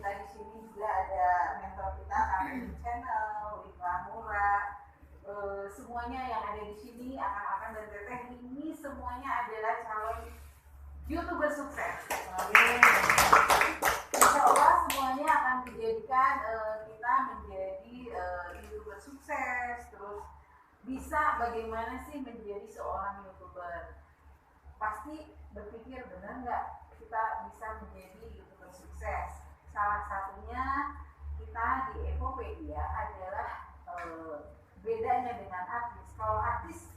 kita di sini juga ada mentor kita, kami channel, Wika Murah, semuanya yang ada di sini, Akan dan Teteh ini semuanya adalah calon YouTuber sukses. Insya Allah semuanya akan dijadikan kita menjadi YouTuber sukses, terus bisa bagaimana sih menjadi seorang YouTuber. Pasti berpikir benar nggak kita bisa menjadi YouTuber sukses. Salah satunya kita di Evopedia adalah bedanya dengan artis. Kalau artis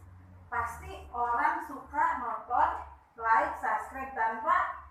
pasti orang suka nonton, like, subscribe tanpa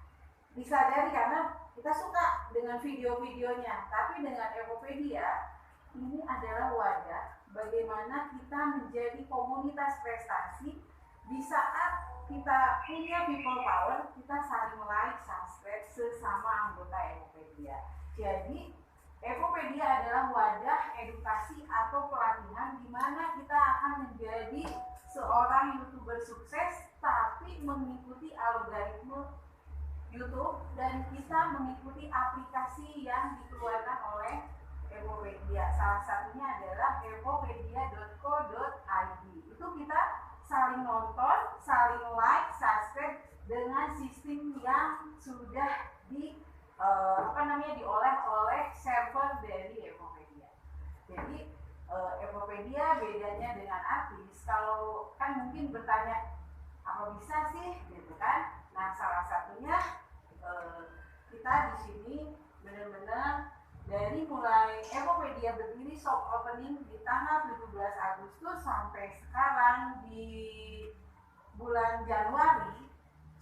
disadari karena kita suka dengan video-videonya. Tapi dengan Evopedia ini adalah wadah bagaimana kita menjadi komunitas prestasi. Di saat kita punya people power, kita saling like, subscribe sesama anggota Evopedia. Jadi Evopedia adalah wadah edukasi atau pelatihan di mana kita akan menjadi seorang YouTuber sukses tapi mengikuti algoritma YouTube dan kita mengikuti aplikasi yang dikeluarkan oleh Evopedia. Salah satunya adalah evopedia.co.id. Itu kita saling nonton, saling like, subscribe dengan sistem yang sudah diolah oleh server dari Evopedia. Jadi Evopedia bedanya dengan artis. Kalau kan mungkin bertanya apa bisa sih, gitu kan? Nah, salah satunya kita di sini benar-benar dari mulai Evopedia berdiri soft opening di tanggal 17 Agustus sampai sekarang di bulan Januari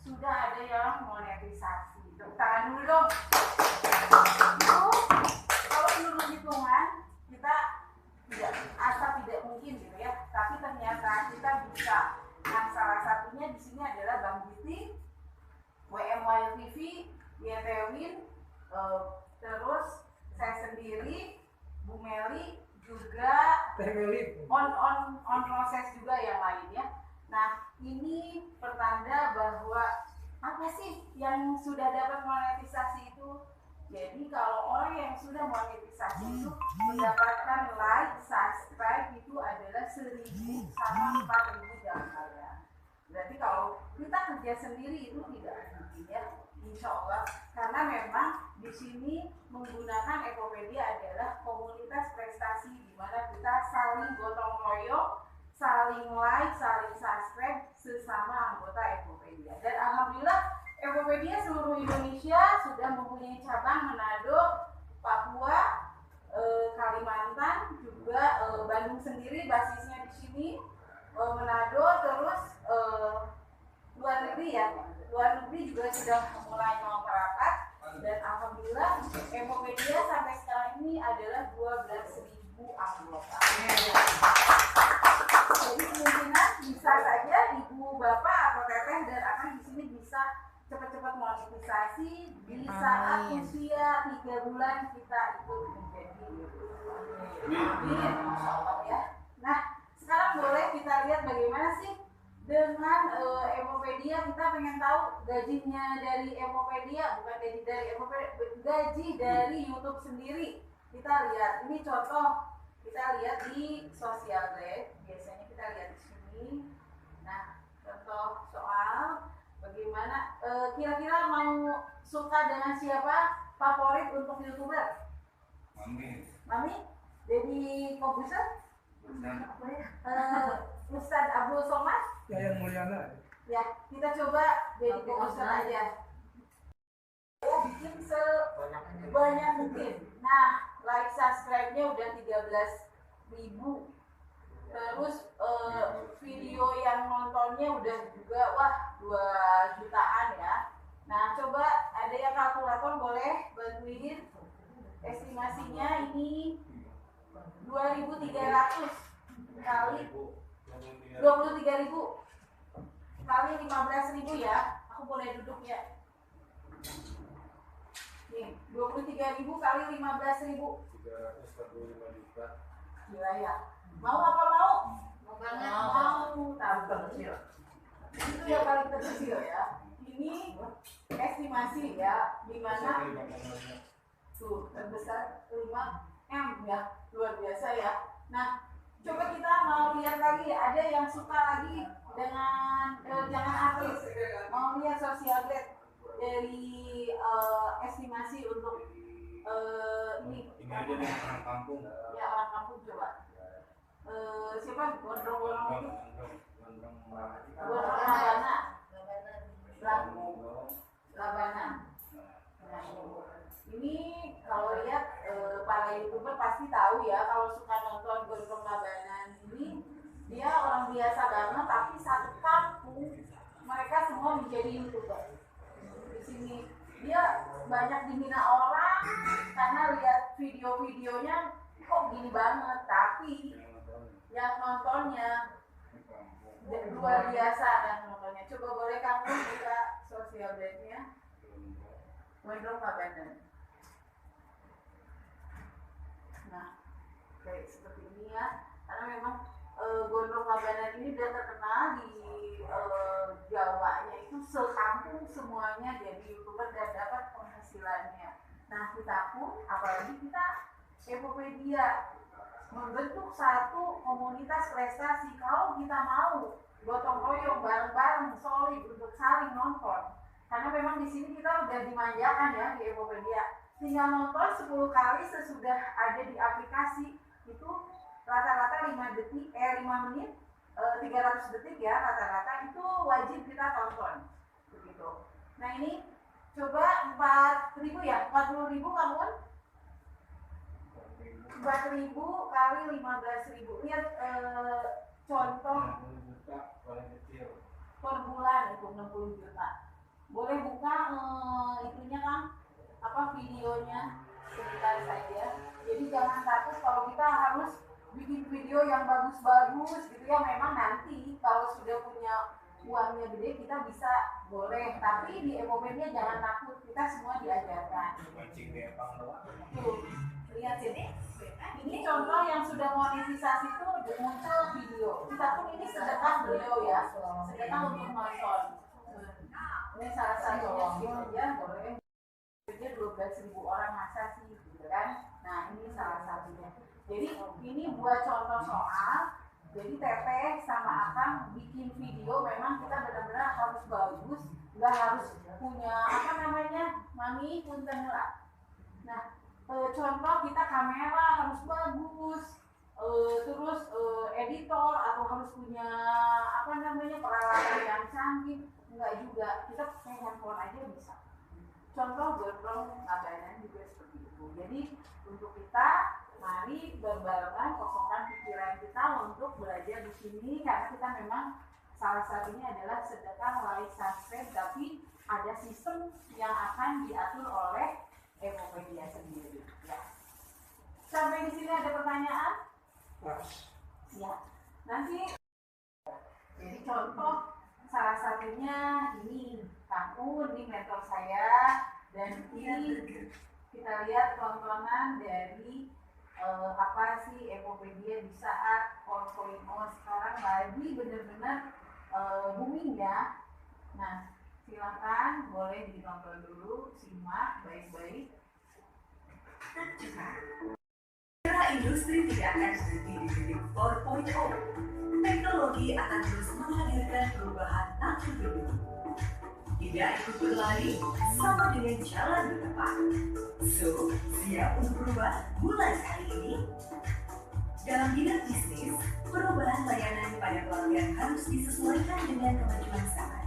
sudah ada yang monetisasi. Tepuk tangan dulu dong. Itu kalau menurut hitungan kita tidak mungkin gitu ya, tapi ternyata kita bisa. Nah, salah satunya di sini adalah Bang Giti, WMY TV, YTWin, terus saya sendiri, Bu Meli juga on proses juga yang lain ya. Nah, ini pertanda bahwa apa sih yang sudah dapat monetisasi itu? Jadi kalau orang yang sudah monetisasi itu mendapatkan like, subscribe itu adalah 1.000 sama 4.000 jam kalian. Berarti kalau kita kerja sendiri itu tidak mungkin ya, insya Allah. Karena memang di sini menggunakan Evopedia adalah komunitas prestasi di mana kita saling gotong royong, saling like, saling subscribe sesama anggota Evopedia. Dan alhamdulillah Evopedia seluruh Indonesia sudah mempunyai cabang Manado, Papua, Kalimantan, juga Bandung sendiri basisnya di sini, Manado, terus luar negeri ya. Luar negeri juga sudah mulai mau merapat dan alhamdulillah Evopedia sampai sekarang ini adalah 12.000 anggota. Jadi kemungkinan bisa saja ibu, bapak atau teteh dan akan di sini bisa cepat-cepat monetisasi di saat usia 3 bulan kita ikut menjadi ya. Nah, sekarang boleh kita lihat bagaimana sih dengan Evopedia. Kita pengen tahu gajinya dari Evopedia, bukan gaji dari Evopedia, gaji dari YouTube sendiri. Kita lihat, ini contoh kita lihat di Social Grade, biasanya kita lihat di sini. Nah, contoh soal bagaimana kira-kira mau suka dengan siapa favorit untuk YouTuber? Mami? Dedi Kobuser? Ustadz Abdul Somad? Yang Mulyana. Ya, kita coba Dedi Kobuser aja. Bikin sebanyak mungkin. Nah, like subscribe-nya udah 13.000. Terus video yang nontonnya udah juga 2 jutaan ya. Nah, coba ada yang kalkulator boleh bantuin estimasinya. Ini 2.300 kali 23.000 kali 15.000 ya. Aku boleh duduk ya. Nih, 23.000 kali 15.000. 345 juta. Gila ya. Mau apa mau? Mau banget. Mau terkecil. Itu yang paling terkecil ya. Ini estimasi ya, di mana tuh besar 5M ya, luar biasa ya. Nah, coba kita mau lihat lagi, ada yang suka lagi dengan jangan artis, mau lihat sosial grade dari estimasi untuk ini aja nih orang kampung. ya, orang kampung. Coba siapa gondrong-gondrong itu Labana. Nah, ini kalau lihat para youtuber pasti tahu ya, kalau suka nonton Gondrong Labanan ini, dia orang biasa banget, tapi satu kampung mereka semua menjadi youtuber. Di sini dia banyak diminta orang karena lihat video-videonya kok gini banget, tapi yang nontonnya luar biasa dan nontonnya. Coba boleh kamu buka sosial media Gondrong Labanan. Nah, kayak seperti ini ya, karena memang Gondrong Labanan ini udah terkenal di Jawanya, itu sekampung semuanya jadi youtuber dan dapat penghasilannya. Nah, kita pun, apalagi kita Epopedia, membentuk satu komunitas prestasi. Kalau kita mau gotong royong bareng-bareng solid untuk saling nonton, karena memang di sini kita udah dimanjakan ya di Epopedia, tinggal nonton 10 kali sesudah ada di aplikasi itu rata-rata 5 menit 300 detik ya, rata-rata itu wajib kita tonton begitu. Nah, ini coba 4.000 ya, 40.000 kamu 4.000 kali 15.000. Lihat contoh per bulan itu 60 juta. Boleh buka itunya kan, apa videonya sebentar saja. Jadi jangan takut kalau kita harus bikin video yang bagus-bagus gitu ya. Memang nanti kalau sudah punya uangnya gede kita bisa, boleh, tapi di Epopedia jangan takut, kita semua diajarkan. Tuh, lihat sini. Ini contoh yang sudah monetisasi itu muncul video. Kita pun ini sedekah beliau ya, sedekah untuk nonton. Ini salah satunya ya, boleh. Dia 12.000 orang masa sih gitu kan. Nah, ini salah satunya. Jadi ini buat contoh soal. Jadi Teteh sama Akang bikin video memang kita benar-benar harus bagus, nggak harus punya apa namanya, mami punten lah. Nah, contoh kita kamera harus bagus, terus editor atau harus punya apa namanya peralatan yang canggih, enggak juga, kita pakai handphone aja bisa. Contoh Gondrong Labanan juga seperti itu. Jadi untuk kita mari berbarengan kosongkan pikiran kita untuk belajar di sini, karena kita memang salah satunya adalah sedekah like, subscribe, tapi ada sistem yang akan diatur oleh Epopedia sendiri. Ya. Sampai di sini ada pertanyaan? Ya. Nanti jadi contoh salah satunya ini kamu, ini mentor saya, dan ini kita lihat tontonan dari apa sih Epopedia di saat 4.0 sekarang lagi benar-benar booming ya. Nah, silakan boleh ditonton dulu, simak baik-baik. Era industri tidak akan berhenti di titik 4.0. Teknologi akan terus menghadirkan perubahan tak terbendung. Tidak ikut berlari sama dengan jalan berdepan. So, siap untuk berubah mulai hari ini? Dalam bidang bisnis, perubahan layanan pada pelanggan harus disesuaikan dengan kemajuan zaman.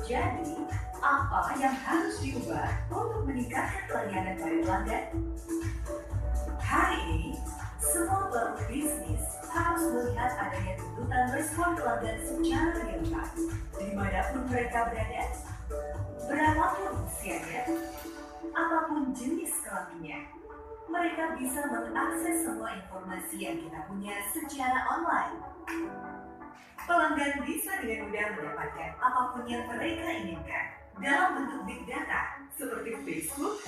Jadi, apa yang harus diubah untuk meningkatkan pelayanan pada pelanggan? Hari ini, semua pelaku bisnis harus melihat adanya tuntutan respon pelanggan secara real-time, dimanapun mereka berada, berapapun usianya, apapun jenis kelaminnya. Mereka bisa mengakses semua informasi yang kita punya secara online. Pelanggan bisa dengan mudah mendapatkan apapun yang mereka inginkan dalam bentuk big data seperti Facebook,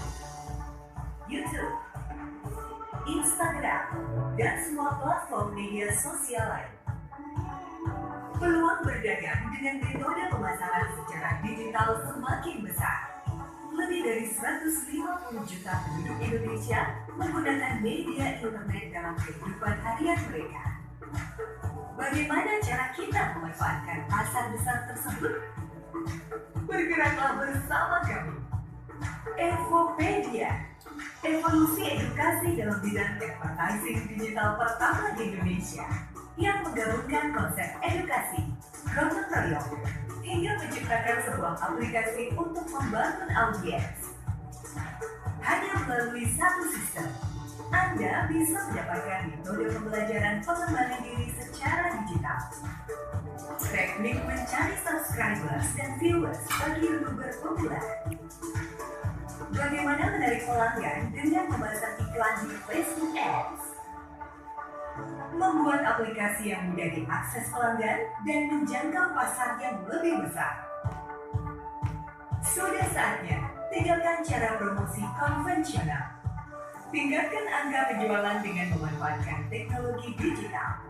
YouTube, Instagram, dan semua platform media sosial lain. Peluang berdagang dengan metode pemasaran secara digital semakin besar. lebih dari 150 juta penduduk Indonesia menggunakan media internet dalam kehidupan harian mereka. Bagaimana cara kita memanfaatkan pasar besar tersebut? Bergeraklah bersama kami. Evopedia, evolusi edukasi dalam bidang advertising digital pertama di Indonesia yang menggabungkan konsep edukasi, gotong royong, hingga menciptakan sebuah aplikasi untuk membangun audiens. Hanya melalui satu sistem, Anda bisa mendapatkan metode pembelajaran pengembangan diri secara digital. Teknik mencari subscribers dan viewers bagi YouTuber populer. Bagaimana menarik pelanggan dengan memasang iklan di Facebook Ads. Membuat aplikasi yang mudah diakses pelanggan dan menjangkau pasar yang lebih besar. Sudah saatnya tinggalkan cara promosi konvensional. Tingkatkan angka penjualan dengan memanfaatkan teknologi digital.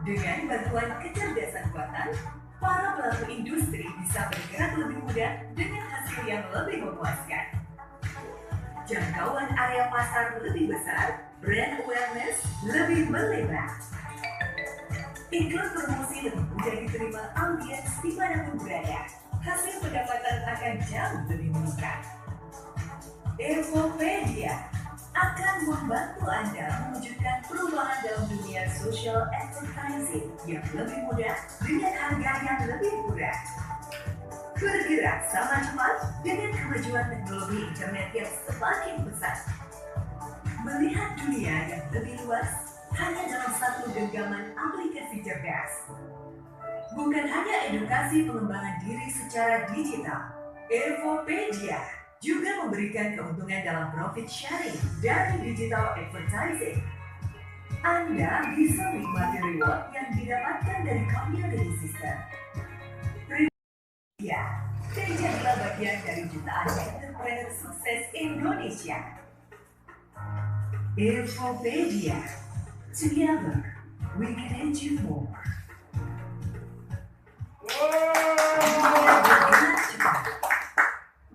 Dengan bantuan kecerdasan buatan, para pelaku industri bisa bergerak lebih mudah dengan hasil yang lebih memuaskan. Jangkauan area pasar lebih besar, brand awareness lebih melebar. Iklan promosi lebih mudah diterima audiens dimanapun berada. Hasil pendapatan akan jauh lebih meningkat. Evopedia akan membantu Anda mewujudkan perubahan dalam dunia social advertising yang lebih mudah dengan harga yang lebih murah. Bergerak sama cepat dengan kemajuan teknologi internet yang semakin besar. Melihat dunia yang lebih luas hanya dalam satu genggaman aplikasi cerdas. Bukan hanya edukasi pengembangan diri secara digital, Evopedia juga memberikan keuntungan dalam profit sharing dari digital advertising. Anda bisa menikmati reward yang didapatkan dari community system. Ya, dan jadilah bagian dari jutaan entrepreneur sukses Indonesia. Evopedia, together we can achieve more.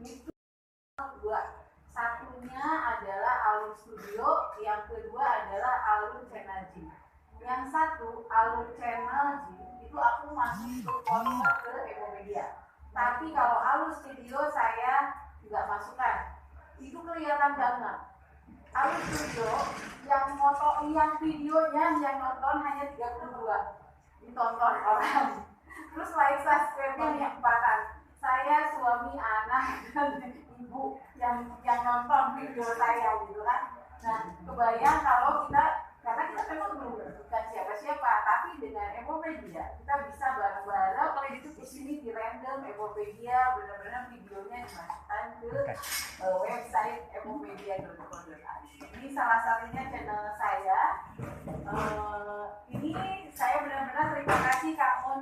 Itu dua. Satunya adalah Alun Studio, yang kedua adalah Alun Channel G. Yang satu Alun Channel G itu aku masih sponsor ke Evopedia. Tapi kalau Alun Studio saya nggak masukkan. Itu kelihatan banget. Alun Studio yang foto, yang videonya yang nonton hanya 32 ditonton orang. Terus like subscribe-nya hanya 4-an. Saya, suami, anak, dan ibu yang nonton video saya gitu kan. Nah, kebayang kalau kita, karena kita memang belum bukan siapa-siapa, tapi dengan Evopedia kita bisa bareng-bareng. Kalau itu di sini di random Evopedia, benar-benar videonya dimasukkan ke website evopedia.co.id. Ini salah satunya channel saya. Ini saya benar-benar terima kasih Kak Mun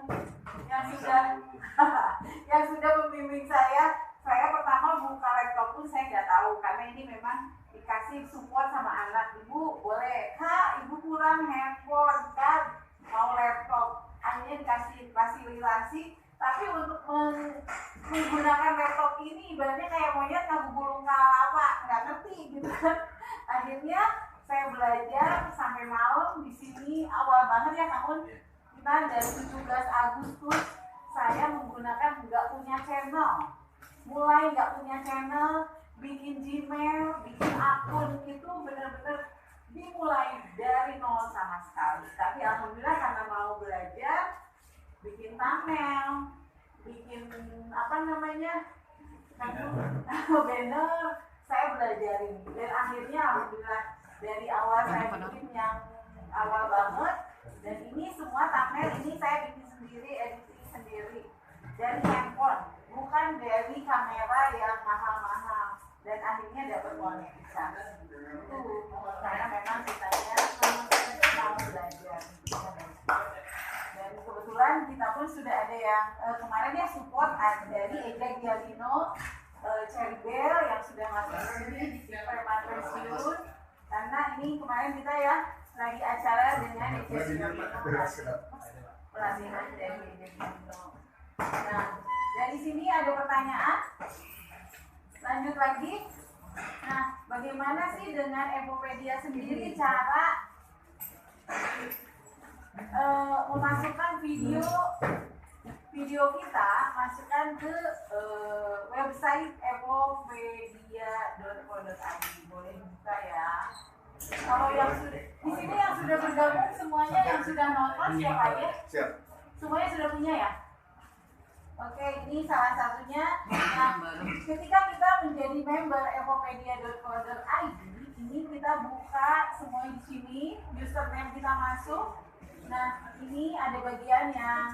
yang sudah yang sudah membimbing saya. Saya pertama buka laptop pun saya nggak tahu, karena ini memang dikasih support sama anak. Ibu boleh, Kak, ibu kurang handphone kan, mau laptop. Akhirnya dikasih fasilitasi, tapi untuk menggunakan laptop ini ibaratnya kayak monyet nggak gulung kelapa, nggak ngerti gitu kan. Akhirnya saya belajar sampai malam di sini. Awal banget ya kamu, kita dari 17 Agustus saya menggunakan nggak punya channel. Mulai nggak punya channel, bikin Gmail, bikin akun, itu benar-benar dimulai dari nol sama sekali. Tapi alhamdulillah karena mau belajar, bikin thumbnail, bikin apa namanya, banner, saya belajarin. Dan akhirnya alhamdulillah dari awal saya bikin yang awal banget, dan ini semua thumbnail ini saya bikin sendiri, editing sendiri dari handphone, bukan dari kamera yang mahal-mahal. Dan akhirnya dapat monetisasi. Itu karena memang kitanya mau belajar. Dan kebetulan kita pun sudah ada yang kemarin ya support dari Ejek Gialino, Cherry Bell yang sudah masuk ke sini di Permatresiun. Karena ini kemarin kita ya lagi acara dengan Ejek Gialino, pelatihan dari Ejek Gialino. Nah, dari sini ada pertanyaan. Lanjut lagi. Nah, bagaimana sih dengan Epopedia sendiri cara memasukkan video kita, masukkan ke website epopedia.co.id. Boleh buka ya. Kalau yang sudah di sini yang sudah bergabung semuanya, yang sudah nonton siapa ya? Siap. Semuanya sudah punya ya? Oke, ini salah satunya. Nah, ketika kita menjadi member epopedia.co.id, ini kita buka semua di sini, username kita masuk. Nah, ini ada bagian yang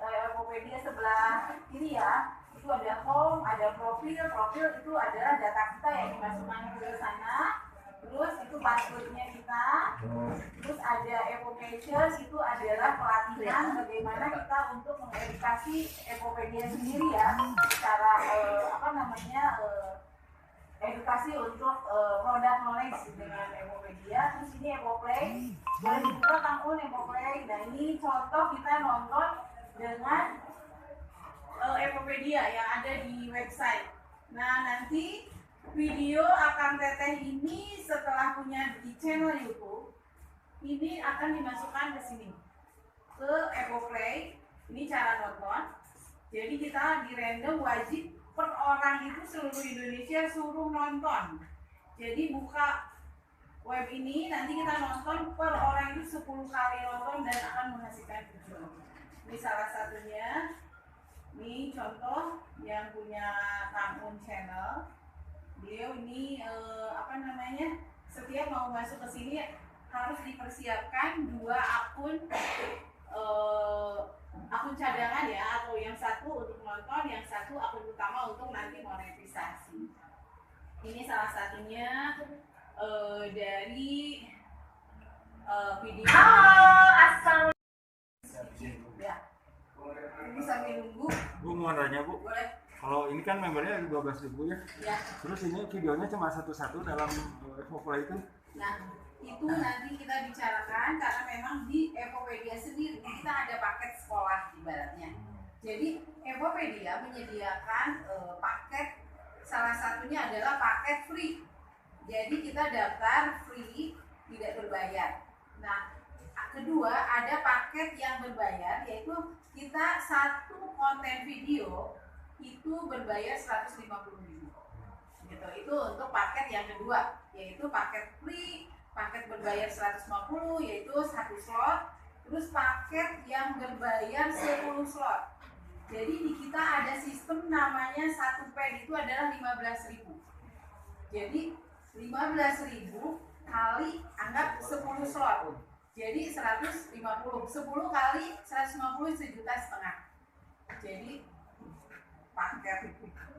Epopedia sebelah kiri ya. Itu ada home, ada profil. Profil itu adalah data kita yang dimasukkan ke sana. Terus itu passwordnya kita. Terus ada Epocation, itu adalah pelatihan bagaimana kita untuk mengedukasi Epopedia sendiri ya. Cara edukasi untuk produk knowledge dengan Epopedia. Terus ini Epoplay, boleh dibuka Kang Epoplay. Nah ini contoh kita nonton dengan Epopedia yang ada di website. Nah nanti video Akang Teteh ini setelah punya di channel YouTube, ini akan dimasukkan ke sini, ke Epoplay. Ini cara nonton. Jadi kita di random wajib per orang itu seluruh Indonesia suruh nonton. Jadi buka web ini, nanti kita nonton per orang itu 10 kali nonton dan akan menghasilkan video. Ini salah satunya. Ini contoh yang punya Kang channel. Beliau ini setiap mau masuk ke sini harus dipersiapkan 2 akun cadangan ya, atau yang satu untuk nonton, yang satu akun utama untuk nanti monetisasi. Ini salah satunya dari video. Assalamualaikum. Ya. Ini sambil nunggu. Bu mau nanya Bu, Boleh. kalau ini kan membernya 12.000 ya, Ya. terus ini videonya cuma satu-satu dalam Epoplay itu. Nah, itu nanti kita bicarakan karena memang di Epopedia sendiri kita ada paket sekolah ibaratnya. Jadi Epopedia menyediakan paket, salah satunya adalah paket free. Jadi kita daftar free, tidak berbayar. Nah, kedua ada paket yang berbayar, yaitu kita satu konten video itu berbayar 150.000. Gitu. Itu untuk paket yang kedua, yaitu paket free. Paket berbayar 150 yaitu 1 slot, terus paket yang berbayar 10 slot. Jadi di kita ada sistem namanya 1 pen itu adalah 15.000. Jadi 15.000 kali anggap 10 slot. Jadi 150. 10 kali 150 1,5 juta. Jadi paket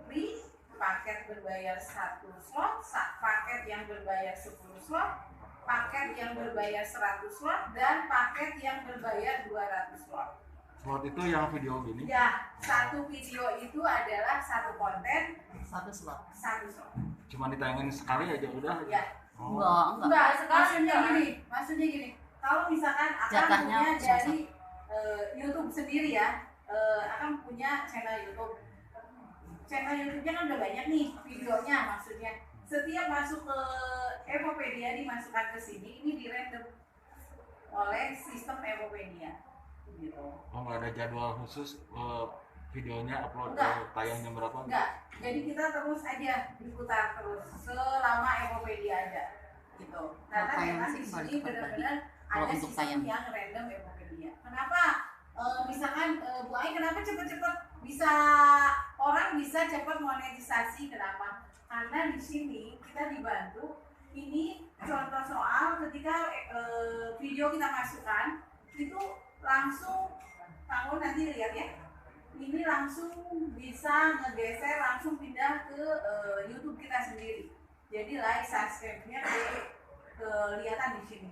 free, paket berbayar 1 slot, paket yang berbayar 10 slot, paket yang berbayar 100 slot, dan paket yang berbayar 200 slot. Slot itu yang video gini? Ya, satu video itu adalah satu konten, 1 slot. 1 slot. Cuma ditayangin sekali aja udah? Ya. Oh. Enggak. Maksudnya gini. Kalau misalkan akan Jatahnya punya dari YouTube sendiri ya, akan punya channel YouTube. Channel YouTube-nya kan udah banyak nih videonya, maksudnya. Setiap masuk ke Epopedia dimasukkan ke sini, ini di random oleh sistem Epopedia. Gitu. Oh, nggak ada jadwal khusus videonya upload Enggak. tayangnya berapa? Enggak, jadi kita terus aja diputar terus selama Epopedia ada, gitu. Karena tayang memang sih di balik sini ke benar-benar Kalau ada untuk sistem tayang. yang random Epopedia. Kenapa? Misalkan Bu Ai, kenapa cepet-cepet bisa orang bisa cepat monetisasi? Kenapa? Karena di sini kita dibantu. Ini contoh soal ketika video kita masukkan itu langsung, kamu nanti lihat ya, ini langsung bisa ngegeser, langsung pindah ke YouTube kita sendiri. Jadi like, subscribe-nya kelihatan di sini.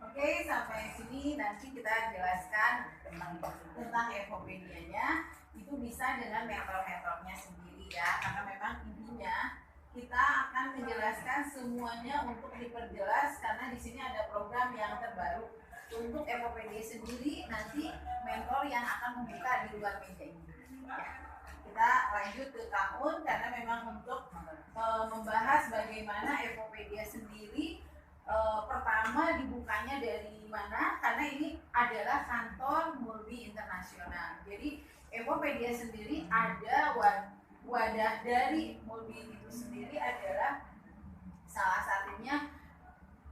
Oke, sampai sini nanti kita jelaskan tentang Epopedia-nya. Itu bisa dengan mentor-mentornya sendiri ya, karena memang intinya kita akan menjelaskan semuanya untuk diperjelas karena di sini ada program yang terbaru untuk Epopedia sendiri nanti mentor yang akan membuka di luar meja ini. Ya, kita lanjut ke Kang Un karena memang untuk membahas bagaimana Epopedia sendiri pertama dibukanya dari mana, karena ini adalah kantor Mulbi Internasional. Jadi Epopedia sendiri ada wadah dari Mulbi itu sendiri adalah salah satunya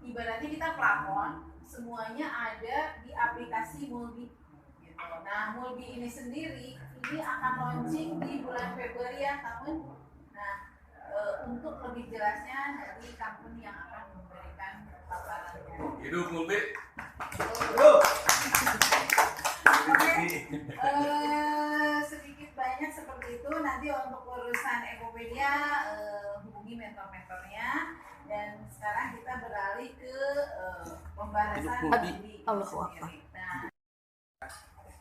ibaratnya kita plafon, semuanya ada di aplikasi Mulbi gitu. Nah, Mulbi ini sendiri ini akan launching di bulan Februari ya, tahun. Nah, untuk lebih jelasnya dari company yang akan memberikan paparannya. Hidup Mulbi. Oke, sedikit banyak seperti itu. Nanti untuk urusan Epopedia hubungi mentor-mentornya. Dan sekarang kita beralih ke pembahasan di sendiri.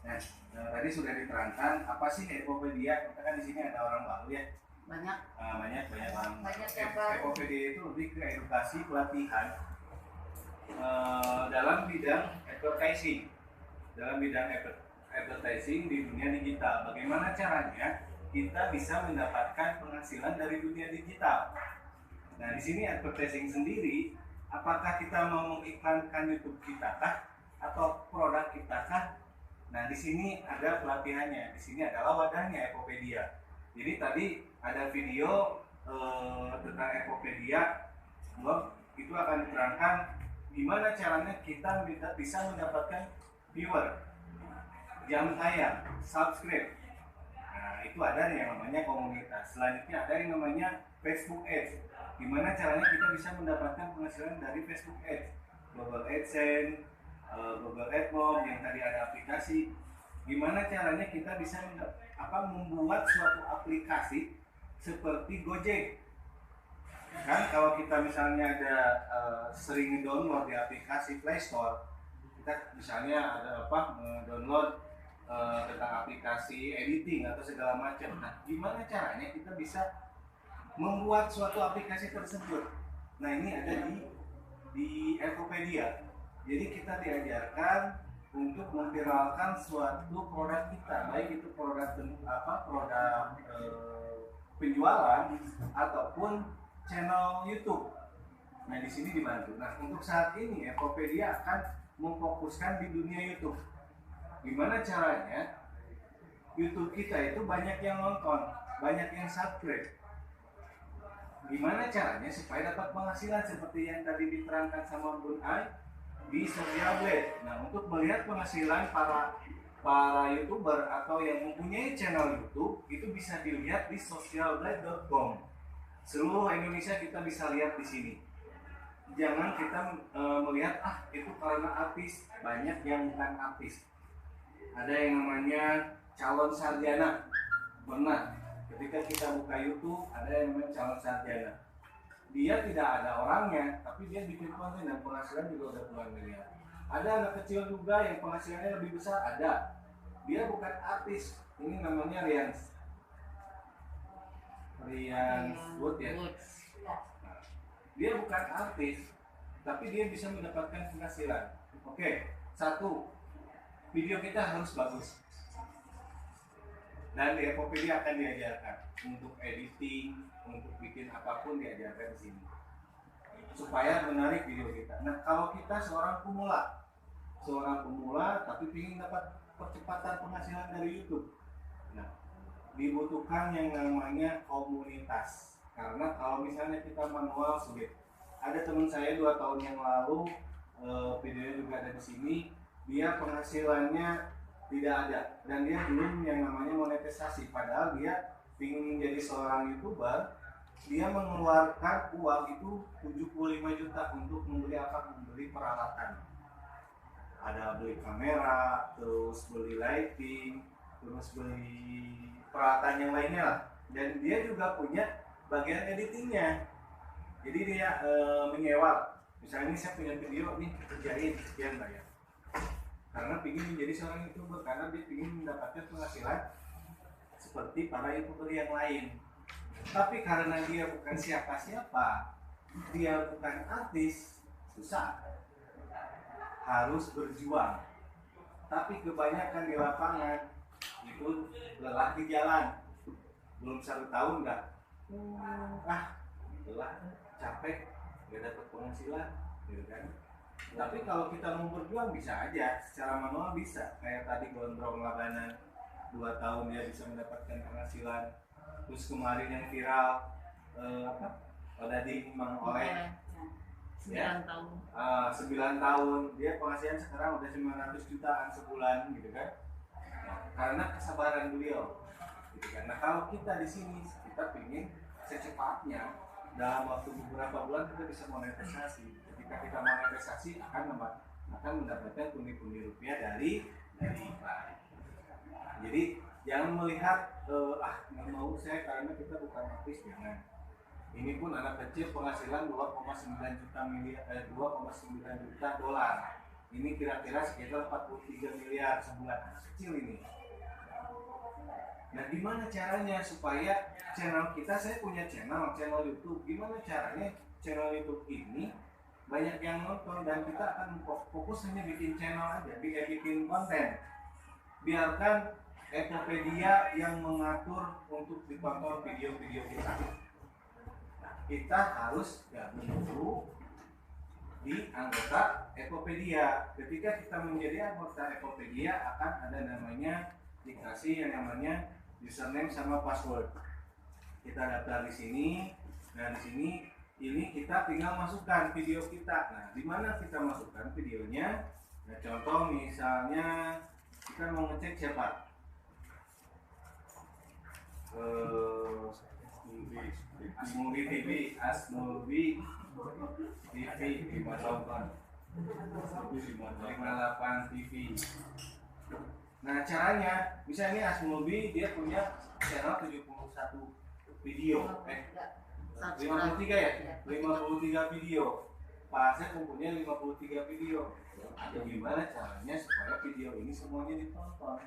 Nah, tadi sudah diterangkan apa sih Epopedia. Kita kan di sini ada orang baru ya. Banyak Banyak Banyak yang baru. Epopedia itu lebih ke edukasi pelatihan dalam bidang advertising. Dalam bidang advertising di dunia digital. Bagaimana caranya kita bisa mendapatkan penghasilan dari dunia digital? Nah, di sini advertising sendiri, apakah kita mau mengiklankan YouTube kita kah atau produk kita kah? Nah, di sini ada pelatihannya. Di sini adalah wadahnya Epopedia. Jadi tadi ada video tentang Epopedia, itu akan diterangkan gimana caranya kita bisa mendapatkan viewer, jam tayang, subscribe. Nah, itu ada yang namanya komunitas. Selanjutnya ada yang namanya Facebook Ads. Gimana caranya kita bisa mendapatkan penghasilan dari Facebook Ads, Google AdSense, Google AdMob yang tadi ada aplikasi. Gimana caranya kita bisa membuat suatu aplikasi seperti Gojek. Kan kalau kita misalnya ada sering download di aplikasi Play Store, kita misalnya ada download tentang aplikasi editing atau segala macam. Nah, gimana caranya kita bisa membuat suatu aplikasi tersebut? Nah, ini ada di Epopedia. Jadi kita diajarkan untuk memviralkan suatu produk kita, baik itu produk penjualan ataupun channel YouTube. Nah, di sini dibantu. Nah, untuk saat ini Epopedia akan memfokuskan di dunia YouTube. Gimana caranya YouTube kita itu banyak yang nonton, banyak yang subscribe. Gimana caranya supaya dapat penghasilan seperti yang tadi diterangkan sama Bun Ai di Social Blade. Nah, untuk melihat penghasilan para YouTuber atau yang mempunyai channel YouTube itu bisa dilihat di socialblade.com. Seluruh Indonesia kita bisa lihat di sini. Jangan kita melihat itu karena artis, banyak yang bukan artis. Ada yang namanya calon sarjana. Benar. Ketika kita buka YouTube, ada yang namanya calon sarjana. Dia tidak ada orangnya, tapi dia bikin konten dan penghasilan juga udah puluhan miliar. Ada anak kecil juga yang penghasilannya lebih besar, ada. Dia bukan artis, ini namanya Rian Wood ya. Nah, dia bukan artis, tapi dia bisa mendapatkan penghasilan. Oke, satu, video kita harus bagus. Dan di Epopedia akan diajarkan untuk editing, untuk bikin apapun diajarkan di sini supaya menarik video kita. Nah, kalau kita seorang pemula tapi ingin dapat percepatan penghasilan dari YouTube, nah dibutuhkan yang namanya komunitas. Karena kalau misalnya kita manual sulit. Ada teman saya 2 tahun yang lalu, videonya juga ada di sini, dia penghasilannya tidak ada dan dia belum yang namanya monetisasi, padahal dia ingin menjadi seorang YouTuber. Dia mengeluarkan uang itu 75 juta untuk membeli peralatan. Ada beli kamera, terus beli lighting, terus beli peralatan yang lainnya lah. Dan dia juga punya bagian editingnya. Jadi dia menyewa. Misalnya ini saya punya video nih, kerjain sekian bayar. Karena ingin menjadi seorang YouTuber, karena dia ingin mendapatkan penghasilan seperti para YouTuber yang lain. Tapi karena dia bukan siapa-siapa, dia bukan artis, susah. harus berjuang. Tapi kebanyakan di lapangan itu lelah di jalan. Belum 1 tahun dah. Lelah, capek, gak dapat penghasilan, gitu kan. Tapi kalau kita mau berjuang bisa aja, secara manual bisa. Kayak tadi Gondrong Labanan, 2 tahun dia bisa mendapatkan penghasilan. Terus kemarin yang viral, Odading Mang Oleh, 9 tahun. 9 tahun, dia penghasilan sekarang udah 900 jutaan sebulan, gitu kan. Karena kesabaran beliau, gitu kan. Nah kalau kita di sini, kita ingin secepatnya dalam waktu beberapa bulan kita bisa monetisasi. Ketika kita monetisasi akan mendapatkan pundi-pundi rupiah dari iklan. Jadi jangan melihat nggak mau saya karena kita bukan artis, jangan. Ini pun anak kecil penghasilan 2,9 juta dolar. Ini kira-kira sekitar 43 miliar sebulan. Kecil ini. Nah, gimana caranya supaya channel kita, saya punya channel YouTube, gimana caranya channel YouTube ini banyak yang nonton dan kita akan fokus hanya bikin channel aja, bikin konten. Biarkan Ekopedia yang mengatur untuk ditonton video-video kita. Nah, kita harus gabung dulu di anggota Ekopedia. Ketika kita menjadi anggota Ekopedia akan ada namanya dikasih yang namanya username sama password. Kita daftar di sini. Nah, di sini ini kita tinggal masukkan video kita. Nah, di mana kita masukkan videonya? Nah, contoh misalnya kita mau ngecek siapa? Asmulbi TV, Asmulbi TV 58 TV. Nah, caranya, misalnya Asmulbi dia punya channel 71 video, 53 ya? 53 video. Pak Asep mempunyai 53 video. Ada gimana caranya supaya video ini semuanya ditonton?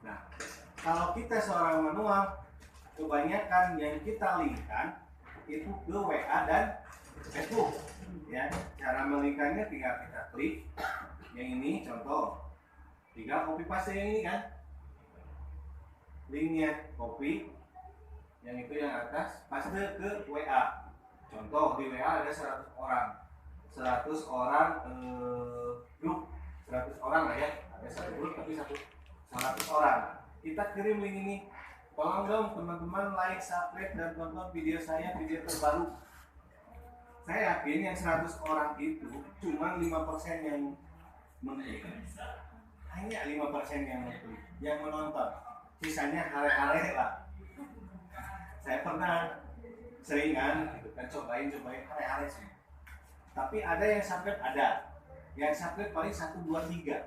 Nah, kalau kita seorang manual, kebanyakan yang kita linkkan itu ke WA dan Facebook. Ya, cara melinkkannya tinggal kita klik yang ini, contoh. Tinggal copy paste yang ini kan, linknya copy, yang itu yang atas paste ke WA. Contoh di WA ada 100 orang grup, 100 orang lah ya, ada satu grup tapi 100 orang. Kita kirim link ini, tolong dong teman-teman like, subscribe dan tonton video saya, video terbaru. Saya yakin yang 100 orang itu cuma 5% yang mengklik. Hanya 5% yang menonton, sisanya hare-hare lah. Saya pernah seringan gitu kan, cobain hare-hare sih. Tapi ada yang subscribe, yang subscribe paling 1, 2, 3.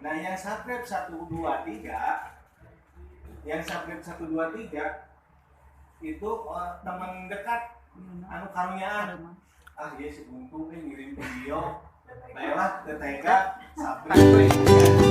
Nah, yang subscribe 1, 2, 3, itu teman dekat anu karunyaan. Iya si buntung ngirim video, baiklah ke TK subscribe.